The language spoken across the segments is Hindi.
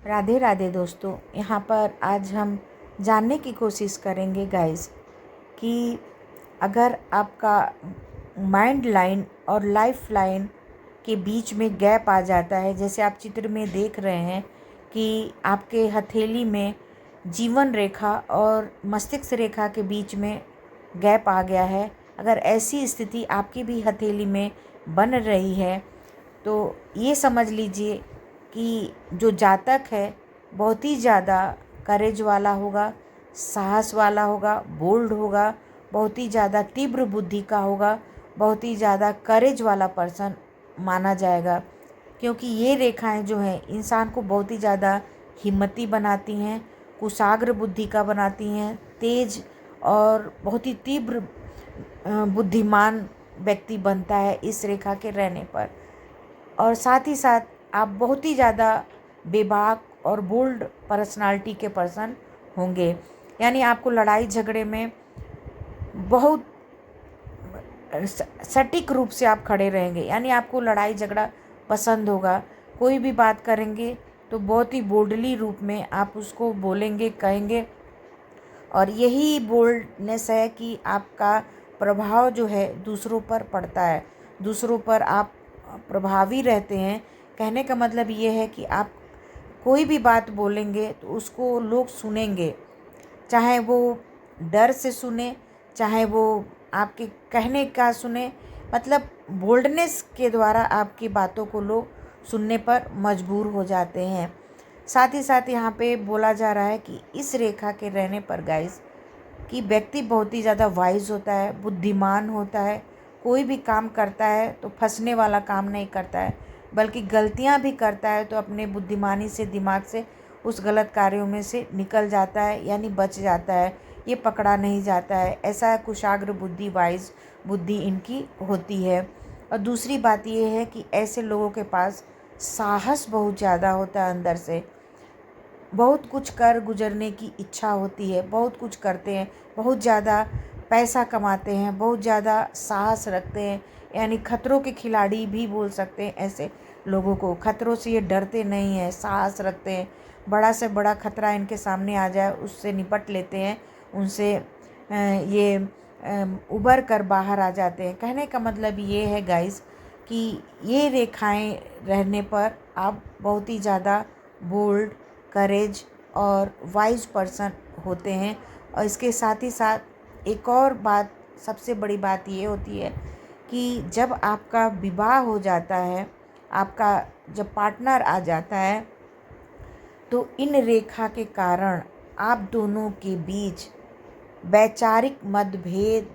राधे राधे दोस्तों। यहाँ पर आज हम जानने की कोशिश करेंगे गाइस कि अगर आपका माइंड लाइन और लाइफ लाइन के बीच में गैप आ जाता है, जैसे आप चित्र में देख रहे हैं कि आपके हथेली में जीवन रेखा और मस्तिष्क रेखा के बीच में गैप आ गया है, अगर ऐसी स्थिति आपकी भी हथेली में बन रही है तो ये समझ लीजिए कि जो जातक है बहुत ही ज़्यादा करेज वाला होगा, साहस वाला होगा, बोल्ड होगा, बहुत ही ज़्यादा तीव्र बुद्धि का होगा, बहुत ही ज़्यादा करेज वाला पर्सन माना जाएगा। क्योंकि ये रेखाएं जो हैं इंसान को बहुत ही ज़्यादा हिम्मती बनाती हैं, कुशाग्र बुद्धि का बनाती हैं, तेज और बहुत ही तीव्र बुद्धिमान व्यक्ति बनता है इस रेखा के रहने पर। और साथ ही साथ आप बहुत ही ज़्यादा बेबाक और बोल्ड पर्सनालिटी के पर्सन होंगे, यानी आपको लड़ाई झगड़े में बहुत सटीक रूप से आप खड़े रहेंगे, यानी आपको लड़ाई झगड़ा पसंद होगा। कोई भी बात करेंगे तो बहुत ही बोल्डली रूप में आप उसको बोलेंगे, कहेंगे। और यही बोल्डनेस है कि आपका प्रभाव जो है दूसरों पर पड़ता है, दूसरों पर आप प्रभावी रहते हैं। कहने का मतलब ये है कि आप कोई भी बात बोलेंगे तो उसको लोग सुनेंगे, चाहे वो डर से सुने, चाहे वो आपके कहने का सुने। मतलब बोल्डनेस के द्वारा आपकी बातों को लोग सुनने पर मजबूर हो जाते हैं। साथ ही साथ यहाँ पे बोला जा रहा है कि इस रेखा के रहने पर गाइस कि व्यक्ति बहुत ही ज़्यादा वाइज होता है, बुद्धिमान होता है। कोई भी काम करता है तो फंसने वाला काम नहीं करता है, बल्कि गलतियाँ भी करता है तो अपने बुद्धिमानी से, दिमाग से उस गलत कार्यों में से निकल जाता है, यानी बच जाता है, ये पकड़ा नहीं जाता है। ऐसा कुशाग्र बुद्धि, वाइज बुद्धि इनकी होती है। और दूसरी बात ये है कि ऐसे लोगों के पास साहस बहुत ज़्यादा होता है, अंदर से बहुत कुछ कर गुजरने की इच्छा होती है, बहुत कुछ करते हैं, बहुत ज़्यादा पैसा कमाते हैं, बहुत ज़्यादा साहस रखते हैं, यानी खतरों के खिलाड़ी भी बोल सकते हैं ऐसे लोगों को। खतरों से ये डरते नहीं हैं, साहस रखते हैं। बड़ा से बड़ा खतरा इनके सामने आ जाए उससे निपट लेते हैं, उनसे ये उबर कर बाहर आ जाते हैं। कहने का मतलब ये है गाइस कि ये रेखाएं रहने पर आप बहुत ही ज़्यादा बोल्ड, करेज और वाइज पर्सन होते हैं। और इसके साथ ही साथ एक और बात, सबसे बड़ी बात ये होती है कि जब आपका विवाह हो जाता है, आपका जब पार्टनर आ जाता है, तो इन रेखा के कारण आप दोनों के बीच वैचारिक मतभेद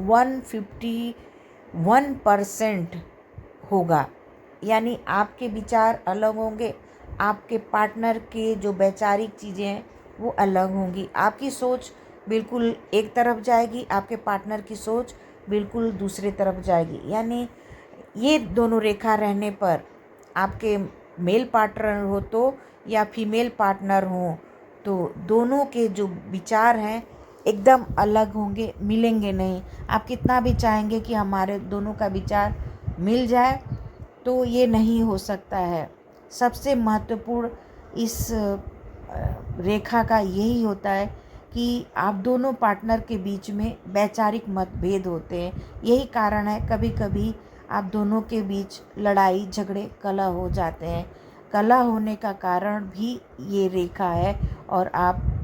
151% होगा। यानी आपके विचार अलग होंगे, आपके पार्टनर के जो वैचारिक चीज़ें हैं वो अलग होंगी। आपकी सोच बिल्कुल एक तरफ जाएगी, आपके पार्टनर की सोच बिल्कुल दूसरे तरफ जाएगी। यानी ये दोनों रेखा रहने पर आपके मेल पार्टनर हो तो या फीमेल पार्टनर हो, तो दोनों के जो विचार हैं एकदम अलग होंगे, मिलेंगे नहीं। आप कितना भी चाहेंगे कि हमारे दोनों का विचार मिल जाए तो ये नहीं हो सकता है। सबसे महत्वपूर्ण इस रेखा का यही होता है कि आप दोनों पार्टनर के बीच में वैचारिक मतभेद होते हैं। यही कारण है कभी कभी आप दोनों के बीच लड़ाई झगड़े, कलह हो जाते हैं। कलह होने का कारण भी ये रेखा है और आप